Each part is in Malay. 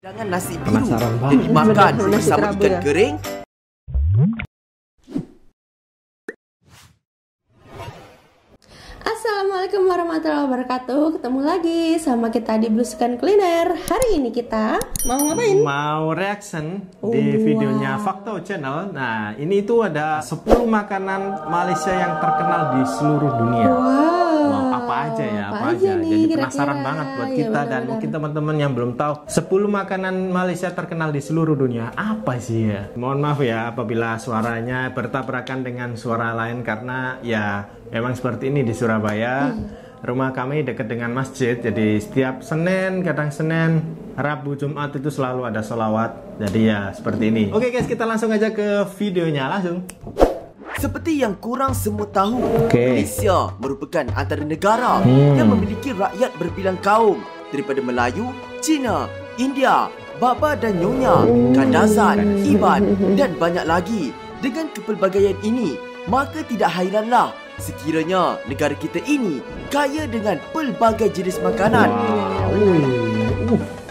Jangan nasi biru yang dimakan bersama ikan kering. Assalamualaikum warahmatullahi wabarakatuh. Ketemu lagi sama kita di Blusukan Kuliner. Hari ini kita mau ngapain? Mau reaction di videonya Fakto Channel. Nah, ini itu ada 10 makanan Malaysia yang terkenal di seluruh dunia. Wow, apa aja ya? Apa aja? Nih, jadi kira-kira penasaran banget buat kita dan mungkin teman-teman yang belum tahu 10 makanan Malaysia terkenal di seluruh dunia. Apa sih ya? Mohon maaf ya apabila suaranya bertabrakan dengan suara lain karena ya memang seperti ini di Surabaya. Rumah kami dekat dengan masjid, jadi setiap Senin, kadang Senin, Rabu, Jumat itu selalu ada sholawat. Jadi ya seperti ini. Oke guys, kita langsung aja ke videonya langsung. Seperti yang kurang semua tahu, Malaysia merupakan antara negara yang memiliki rakyat berbilang kaum daripada Melayu, Cina, India, Baba dan Nyonya, Kadazan, Iban dan banyak lagi. Dengan kepelbagaian ini, maka tidak hairanlah sekiranya negara kita ini kaya dengan pelbagai jenis makanan.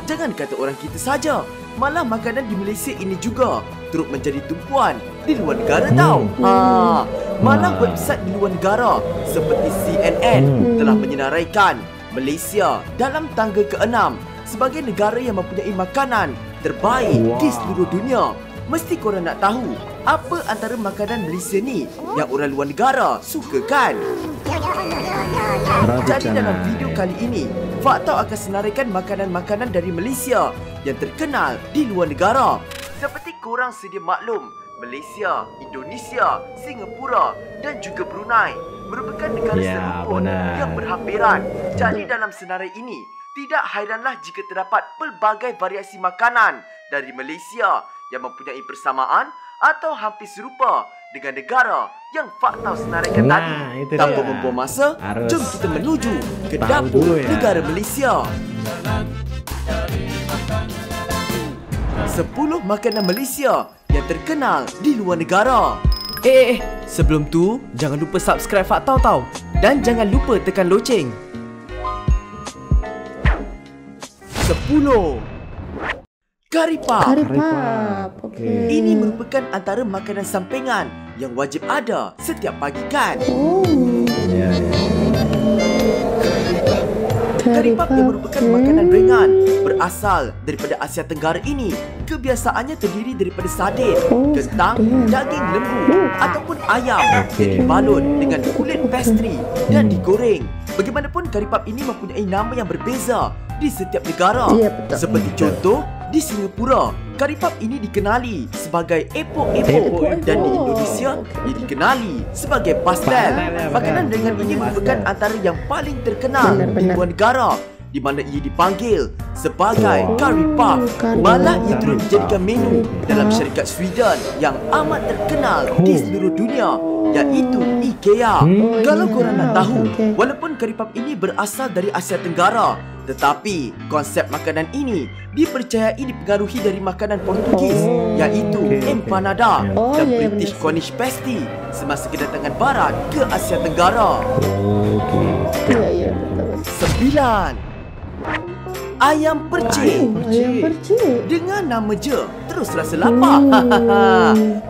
Jangan kata orang kita saja, malah makanan di Malaysia ini juga turut menjadi tumpuan di luar negara tahu. Malah website di luar negara seperti CNN telah menyenaraikan Malaysia dalam tangga ke-6 sebagai negara yang mempunyai makanan terbaik di seluruh dunia. Mesti korang nak tahu apa antara makanan Malaysia ni yang orang luar negara suka kan? Jadi dalam video kali ini, Fakto akan senaraikan makanan-makanan dari Malaysia yang terkenal di luar negara. Seperti korang sedia maklum, Malaysia, Indonesia, Singapura dan juga Brunei merupakan negara seruput yang berhampiran. Jadi dalam senarai ini, tidak hairanlah jika terdapat pelbagai variasi makanan dari Malaysia yang mempunyai persamaan atau hampir serupa dengan negara yang Fakto senaraikan tadi. Tanpa membuang masa, jom kita menuju ke dapur negara Malaysia. 10 makanan Malaysia yang terkenal di luar negara. Sebelum tu, jangan lupa subscribe Fakto tau. Dan jangan lupa tekan loceng. 10. Kari pap. Ini merupakan antara makanan sampingan yang wajib ada setiap pagi kan? Kari pap yang merupakan makanan ringan berasal daripada Asia Tenggara ini kebiasaannya terdiri daripada sardin, kentang, daging lembu ataupun ayam yang dibalut dengan kulit pastry dan digoreng. Bagaimanapun kari pap ini mempunyai nama yang berbeza di setiap negara. Seperti contoh, di Singapura, kari pap ini dikenali sebagai epok-epok dan di Indonesia ia dikenali sebagai pastel. Makanan ringan ini merupakan antara yang paling terkenal di luar negara, di mana ia dipanggil sebagai kari pap. Malah ia turut dijadikan menu dalam syarikat Sweden yang amat terkenal di seluruh dunia, iaitu IKEA. Kalau korang nak tahu, walaupun kari pap ini berasal dari Asia Tenggara, tetapi konsep makanan ini dipercayai dipengaruhi dari makanan Portugis, iaitu empanada dan British Cornish pasty semasa kedatangan barat ke Asia Tenggara. 9. Ayam percik. Dengan nama je, terus rasa lapar.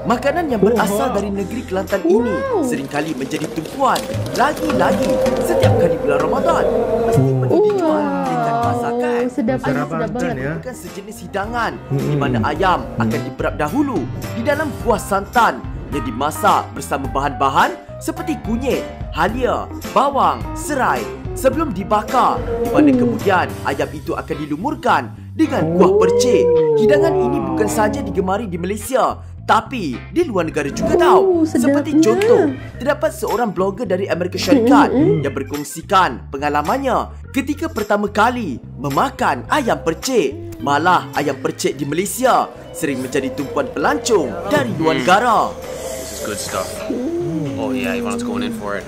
Makanan yang berasal dari negeri Kelantan ini seringkali menjadi tumpuan. Lagi-lagi setiap kali bulan Ramadan mesti perlu dijual dengan masakan. Sedap banget. Bukan sejenis hidangan di mana ayam akan diperap dahulu di dalam kuah santan yang dimasak bersama bahan-bahan seperti kunyit, halia, bawang, serai sebelum dibakar, di mana kemudian ayam itu akan dilumurkan dengan kuah percik. Hidangan ini bukan saja digemari di Malaysia, tapi di luar negara juga tahu. Seperti contoh, terdapat seorang blogger dari Amerika Syarikat yang berkongsikan pengalamannya ketika pertama kali memakan ayam percik. Malah ayam percik di Malaysia sering menjadi tumpuan pelancong dari luar negara. This is good stuff. Oh yeah, everyone's going in for it.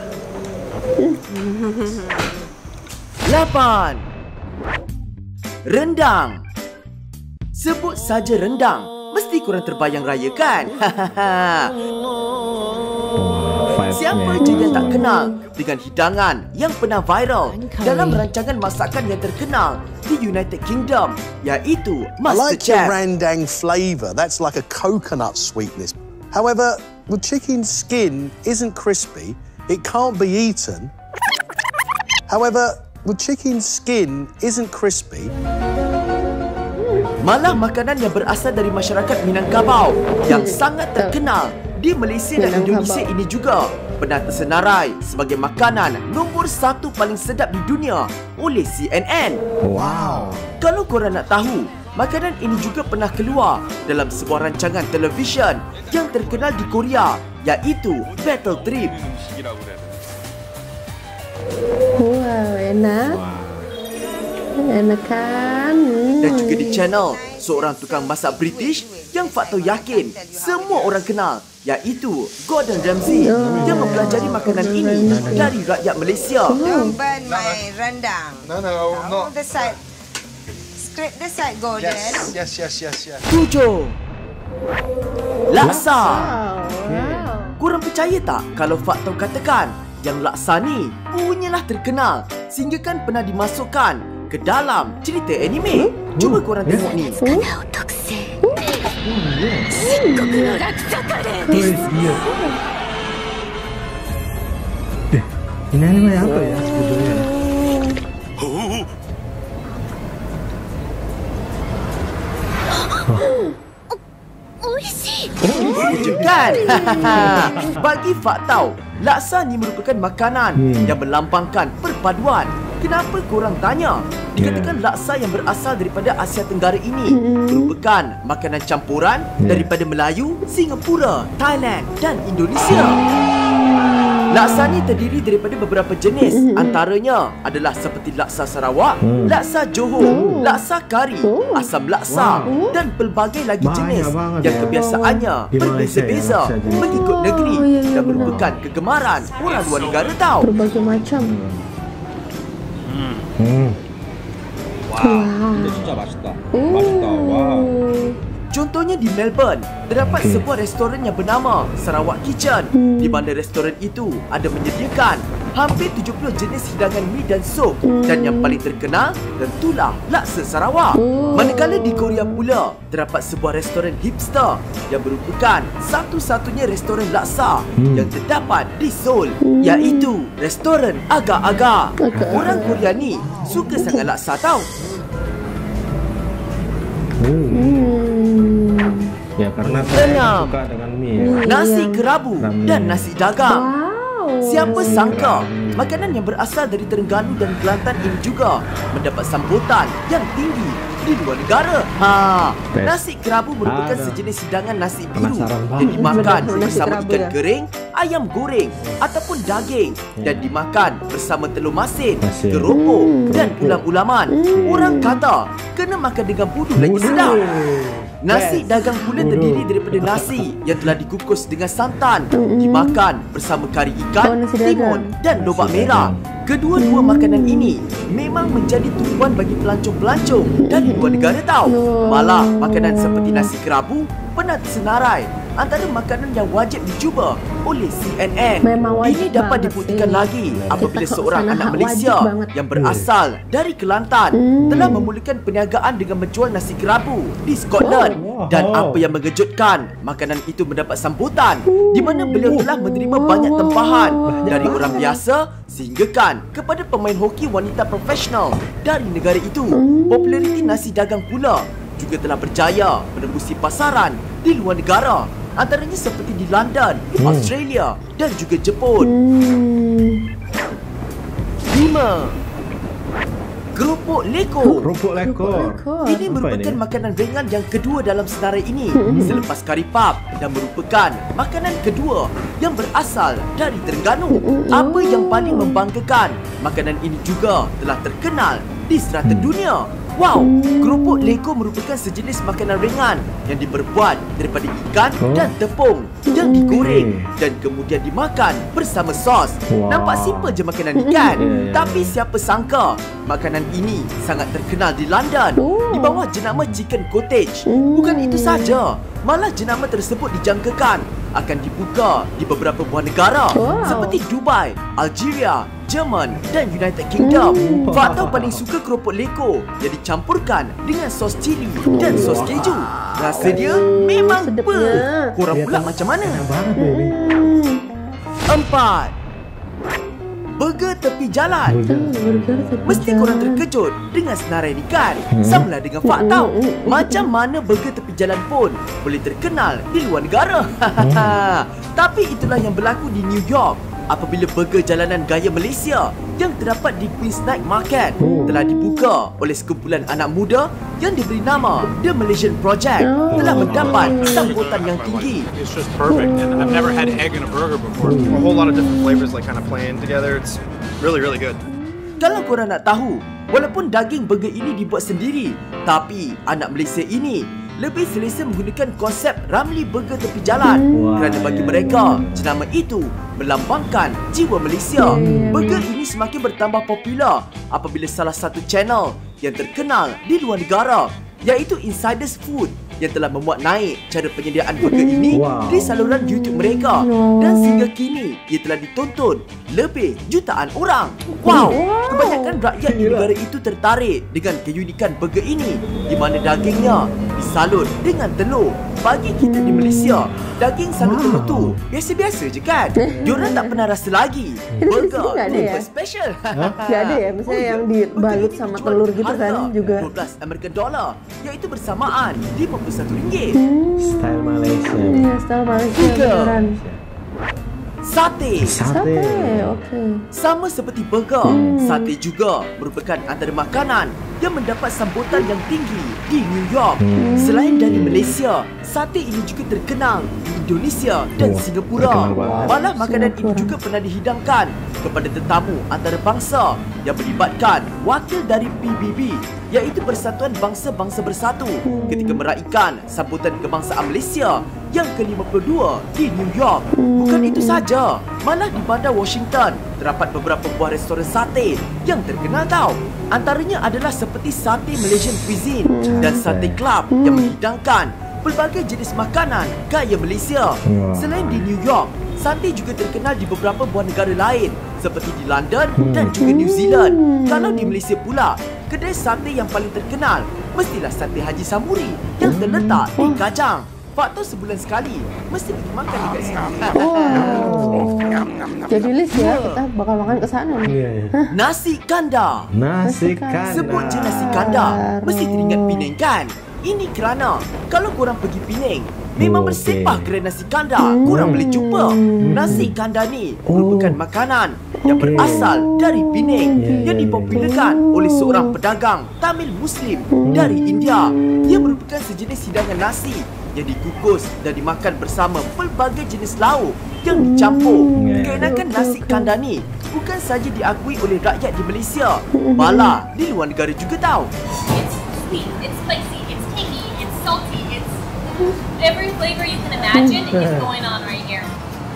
8. Rendang. Sebut saja rendang, mesti korang terbayang raya kan? Siapa je yang tak kenal dengan hidangan yang pernah viral dalam rancangan masakan yang terkenal di United Kingdom, iaitu I like the MasterChef. rendang flavour. That's like a coconut sweetness. However, the chicken skin isn't crispy. It can't be eaten. However, the chicken skin isn't crispy. Malah makanan yang berasal dari masyarakat Minangkabau yang sangat terkenal di Malaysia dan Indonesia ini juga pernah tersenarai sebagai makanan nombor 1 paling sedap di dunia oleh CNN. Wow. Kalau korang nak tahu, makanan ini juga pernah keluar dalam sebuah rancangan televisyen yang terkenal di Korea, iaitu Battle Trip. Wow, enak. Enak kan? Dan juga di channel seorang tukang masak British yang Faktor yakin semua orang kenal, iaitu Gordon Ramsay yang mempelajari makanan ini dari rakyat Malaysia. Don't burn my rendang. No, Hold the side. Scrape the side, Gordon. Yes. 7. Laksa. Korang percaya tak kalau Faktor katakan yang laksa ni punyalah terkenal sehingga kan pernah dimasukkan ke dalam cerita anime? Cuba korang tengok ni. Ini anime apa ya sebetulnya? Kan? Bagi Faktau, laksa ni merupakan makanan yang melambangkan perpaduan. Kenapa korang tanya? Dikatakan laksa yang berasal daripada Asia Tenggara ini merupakan makanan campuran daripada Melayu, Singapura, Thailand dan Indonesia. Laksa ni terdiri daripada beberapa jenis, antaranya adalah seperti laksa Sarawak, laksa Johor, laksa kari, asam laksa dan pelbagai lagi jenis yang kebiasaannya berbeza-beza mengikut negeri dan merupakan kegemaran orang luar negara tau. Berbagai macam. Contohnya di Melbourne, terdapat sebuah restoran yang bernama Sarawak Kitchen, di mana restoran itu ada menyediakan hampir 70 jenis hidangan mi dan sup, dan yang paling terkenal tentulah laksa Sarawak. Manakala di Korea pula, terdapat sebuah restoran hipster yang merupakan satu-satunya restoran laksa yang terdapat di Seoul, iaitu restoran Aga-Aga. Orang Korea ni suka sangat laksa tau. Ya karena Enam. suka dengan mie ya. Nasi kerabu dan nasi dagang. Wow. Siapa sangka makanan yang berasal dari Terengganu dan Kelantan ini juga mendapat sambutan yang tinggi di luar negara. Nasi kerabu merupakan sejenis hidangan nasi biru yang dimakan bersama ikan kering, ayam goreng ataupun daging dan dimakan bersama telur masin, keropok dan ulam-ulaman. Orang kata kena makan dengan pudu lagi sedap. Nasi dagang pula terdiri daripada nasi yang telah dikukus dengan santan, dimakan bersama kari ikan, timun dan lobak merah. Kedua-dua makanan ini memang menjadi tumpuan bagi pelancong-pelancong dari luar negara tau. Malah makanan seperti nasi kerabu pernah tersenarai antara makanan yang wajib dicuba oleh CNN. Memang wajib Ini dapat banget dibuktikan sih. lagi apabila Kita seorang sana anak wajib Malaysia banget. yang berasal dari Kelantan telah memulakan perniagaan dengan menjual nasi kerabu di Scotland. Dan apa yang mengejutkan, makanan itu mendapat sambutan di mana beliau telah menerima banyak tempahan dari orang biasa sehinggakan kepada pemain hoki wanita profesional dari negara itu. Populariti nasi dagang pula juga telah berjaya menembusi pasaran di luar negara, antaranya seperti di London, Australia dan juga Jepun. 5. Keropok lekor. Kerupuk lekor. Ini merupakan makanan ringan yang kedua dalam senarai ini selepas kari pap dan merupakan makanan kedua yang berasal dari Terengganu. Apa yang paling membanggakan, makanan ini juga telah terkenal di serata dunia. Wow, keropok lekor merupakan sejenis makanan ringan yang diperbuat daripada ikan dan tepung yang digoreng dan kemudian dimakan bersama sos. Nampak simple je makanan ni kan? Tapi siapa sangka makanan ini sangat terkenal di London di bawah jenama chicken cottage. Bukan itu saja, malah jenama tersebut dijangkakan akan dibuka di beberapa buah negara seperti Dubai, Algeria, Jerman dan United Kingdom. Faktor paling suka keropok leko yang dicampurkan dengan sos cili dan sos keju. Rasa dia memang korang pula macam mana? 4. Burger tepi jalan. Mesti korang terkejut dengan senarai ni kan? Samalah dengan Fak tau. Macam mana burger tepi jalan pun boleh terkenal di luar negara. Tapi itulah yang berlaku di New York apabila burger jalanan gaya Malaysia yang terdapat di Queen's Night Market telah dibuka oleh sekumpulan anak muda yang diberi nama The Malaysian Project telah mendapat sambutan yang tinggi. It's just perfect, and I've never had egg in a burger before. A whole lot of different flavors like kind of playing together. It's really good. Kalau korang nak tahu, walaupun daging burger ini dibuat sendiri, tapi anak Malaysia ini lebih selesa menggunakan konsep Ramly Burger tepi jalan kerana bagi mereka, jenama itu melambangkan jiwa Malaysia. Burger ini semakin bertambah popular apabila salah satu channel yang terkenal di luar negara iaitu Insiders Food yang telah memuat naik cara penyediaan burger ini di saluran YouTube mereka dan sehingga kini ia telah ditonton lebih jutaan orang. Kebanyakan rakyat di negara itu tertarik dengan keunikan burger ini di mana dagingnya disalut dengan telur. Bagi kita di Malaysia, daging salut telur tu biasa-biasa je kan? Diorang tak pernah rasa lagi burger super special. Gak ada ya, misalnya yang dibalut sama telur gitu kan juga. $12 American dollar, iaitu bersamaan RM51. Style Malaysia. Iya, style Malaysia beneran. Sate. Okey. Sama seperti burger, sate juga merupakan antara makanan yang mendapat sambutan yang tinggi di New York. Selain dari Malaysia, sate ini juga terkenal di Indonesia dan Singapura. Malah makanan ini juga pernah dihidangkan kepada tetamu antarabangsa yang melibatkan wakil dari PBB, iaitu Persatuan Bangsa-Bangsa Bersatu, ketika meraihkan sambutan kebangsaan Malaysia yang ke-52 di New York. Bukan itu saja, malah di bandar Washington terdapat beberapa buah restoran sate yang terkenal tau. Antaranya adalah seperti Sate Malaysian Cuisine dan Sate Club yang menghidangkan pelbagai jenis makanan gaya Malaysia. Selain di New York, sate juga terkenal di beberapa buah negara lain seperti di London dan juga New Zealand. Kalau di Malaysia pula, kedai sate yang paling terkenal mestilah Sate Haji Samuri yang terletak di Kajang. Faktor sebulan sekali mesti pergi makan dekat sini. Jadi list ya, kita bakal makan ke sana nih. Nasi kandar. Sebut je nasi kandar, mesti teringat Penang kan? Ini kerana kalau korang pergi Penang, memang bersepah kedai nasi kandar korang boleh jumpa. Nasi kandar ni merupakan makanan yang berasal dari Penang yang dipopularkan oleh seorang pedagang Tamil Muslim dari India. Ia merupakan sejenis hidangan nasi yang dikukus dan dimakan bersama pelbagai jenis lauk yang dicampur. Keenakan nasi kandar ni bukan saja diakui oleh rakyat di Malaysia, malah di luar negara juga tau. It's sweet, it's spicy, it's tangy, it's salty, it's every flavor you can imagine is going on right here.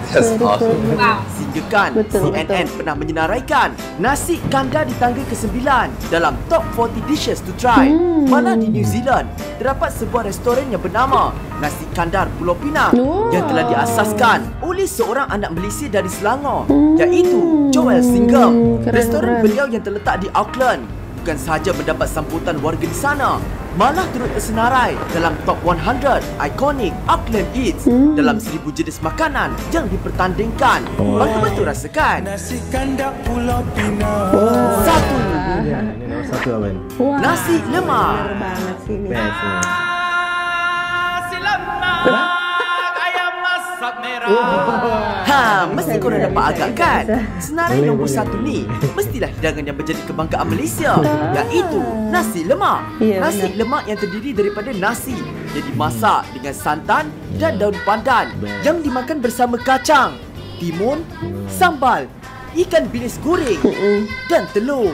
That's awesome. Wow. Sehingga kan CNN pernah menyenaraikan nasi kandar di tangga ke-9 dalam top 40 dishes to try. Malah di New Zealand terdapat sebuah restoran yang bernama Nasi Kandar Pulau Pinang yang telah diasaskan oleh seorang anak Malaysia dari Selangor, iaitu Joel Singham. Restoran beliau yang terletak di Auckland bukan sahaja mendapat sambutan warga di sana, malah turut tersenarai dalam top 100 iconic Auckland Eats dalam 1000 jenis makanan yang dipertandingkan. Betul-betul rasakan. Nasi kandar Pulau Pinang. Satu. Satu apa ni? Nasi lemak. Banget sih ini. Best ni. Mesti korang dapat agak kan? Senarai nombor 1 ni mestilah hidangan yang menjadi kebanggaan Malaysia, iaitu nasi lemak. Nasi lemak yang terdiri daripada nasi yang dimasak dengan santan dan daun pandan yang dimakan bersama kacang, timun, sambal, ikan bilis goreng dan telur.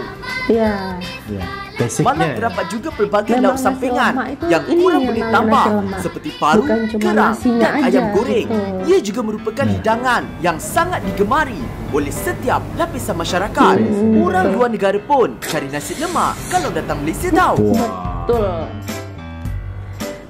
Malah terdapat juga pelbagai lauk sampingan yang korang boleh tambah seperti paru, kerang dan ayam goreng. Ia juga merupakan hidangan yang sangat digemari oleh setiap lapisan masyarakat. Orang luar negara pun cari nasi lemak kalau datang Malaysia tau. Betul.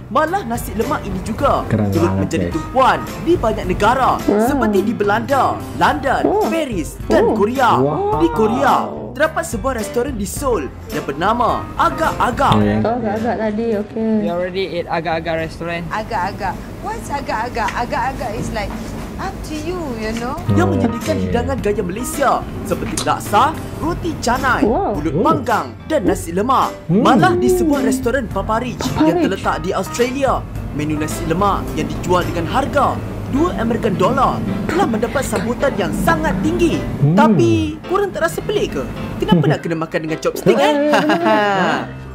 Malah nasi lemak ini juga Keren turut banget, menjadi guys. tumpuan di banyak negara seperti di Belanda, London, Paris dan Korea. Wow. Di Korea terdapat sebuah restoran di Seoul yang bernama Agak-Agak. Oh, agak-agak tadi, oke. You already ate Agak-Agak restaurant? Agak-agak. What's agak-agak? Agak-agak is like up to you, you know. Yang menjadikan hidangan gaya Malaysia seperti laksa, roti canai, pulut panggang dan nasi lemak. Malah di sebuah restoran Paparich yang terletak di Australia, menu nasi lemak yang dijual dengan harga $2 American telah mendapat sambutan yang sangat tinggi. Tapi korang tak rasa pelik ke? Kenapa nak kena makan dengan chopstick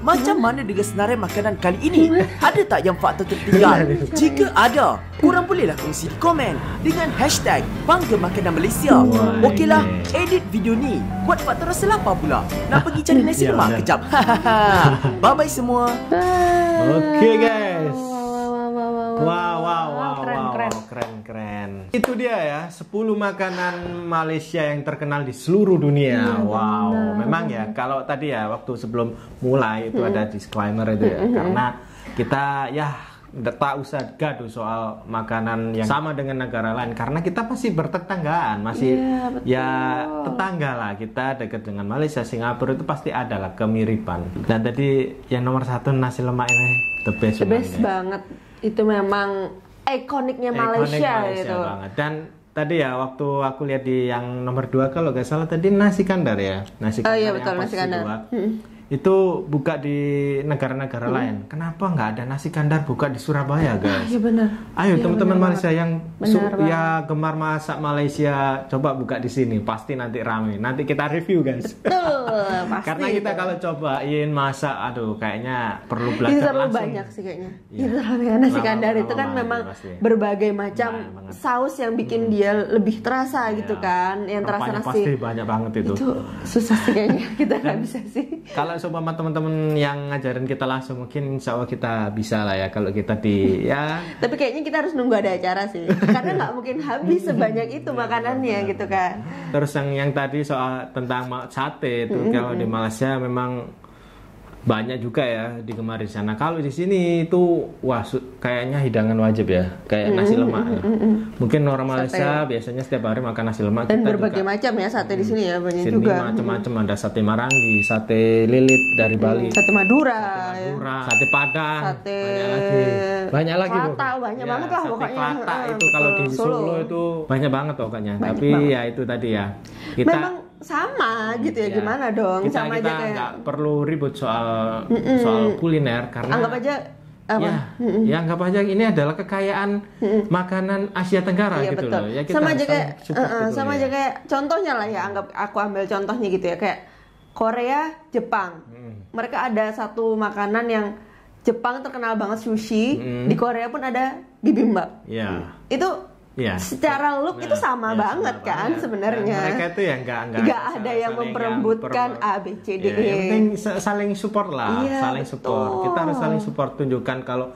Macam mana dengan senarai makanan kali ini? Ada tak yang fakta tertinggal? Jika ada, korang bolehlah kongsi di komen dengan hashtag Bangga Makanan Malaysia. Okeylah, edit video ni. Buat fakta rasa lapar pula. Nak pergi cari nasi lemak kejap. Bye-bye semua. Oke guys. Wow, Keren. Itu dia ya, 10 makanan Malaysia yang terkenal di seluruh dunia. Wow, memang ya kalau tadi ya waktu sebelum mulai itu ada disclaimer itu ya, karena kita ya tak usah gaduh soal makanan yang sama dengan negara lain karena kita masih bertetanggaan, masih tetangga lah, kita dekat dengan Malaysia, Singapura itu pasti ada lah kemiripan. Dan tadi yang nomor 1 nasi lemak ini the best banget. Itu memang ikoniknya Malaysia gitu. Banget. Dan tadi ya waktu aku lihat di yang nomor 2 kalau gak salah tadi nasi kandar ya, nasi kandar yang betul, nasi kandar. Itu buka di negara-negara lain. Kenapa nggak ada nasi kandar buka di Surabaya, guys? Iya benar. Ayo teman-teman Malaysia yang ya gemar masak Malaysia, coba buka di sini. Pasti nanti rame. Nanti kita review, guys. Betul, pasti. Karena kita kalau cobain masak, aduh kayaknya perlu belajar itu terlalu langsung. banyak sih kayaknya. Itu nasi kandar itu kan memang berbagai macam saus yang bikin dia lebih terasa gitu kan. Yang terasa nasi. Pasti banyak banget itu. Itu susah sih kayaknya. Kita nggak bisa sih. Kalau sama teman-teman yang ngajarin kita langsung, mungkin insya Allah kita bisa lah ya kalau kita di ya. Tapi kayaknya kita harus nunggu ada acara sih, karena nggak mungkin habis sebanyak itu makanannya gitu kan. Terus yang tadi soal tentang sate itu kalau di Malaysia memang banyak juga ya digemari di sana. Kalau di sini itu wah kayaknya hidangan wajib ya, kayak nasi lemak. Mungkin orang Malaysia biasanya setiap hari makan nasi lemak. Dan kita berbagai juga, macam ya sate di sini ya, banyak sini juga. Macam-macam, ada sate Marangi, sate lilit dari Bali, sate Madura, sate Padang, sate banyak lagi banyak banget lah pokoknya. Klata itu kalau di Solo itu banyak banget pokoknya. Tapi ya itu tadi ya, kita memang sama gitu ya, gimana dong, sama aja kayak nggak perlu ribut soal kuliner karena anggap aja ya anggap aja ini adalah kekayaan makanan Asia Tenggara gitu betul. loh ya, kita sama aja kayak gitu aja kayak contohnya lah ya, anggap aku ambil contohnya gitu ya, kayak Korea, Jepang, mereka ada satu makanan yang Jepang terkenal banget sushi, di Korea pun ada bibimbap. Itu secara look itu sama banget kan sebenarnya. Mereka itu ya nggak ada yang memperebutkan A B C D E. Yang penting saling support lah, saling support. Kita harus saling support, tunjukkan kalau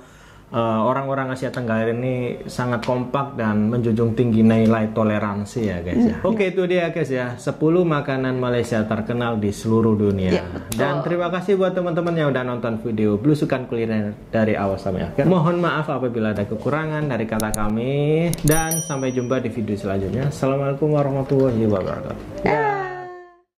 orang-orang Asia Tenggara ini sangat kompak dan menjunjung tinggi nilai toleransi ya guys ya. Oke, itu dia guys ya, 10 makanan Malaysia terkenal di seluruh dunia. Dan terima kasih buat teman-teman yang udah nonton video Blusukan Kuliner dari awal sampai akhir. Mohon maaf apabila ada kekurangan dari kata kami, dan sampai jumpa di video selanjutnya. Assalamualaikum warahmatullahi wabarakatuh.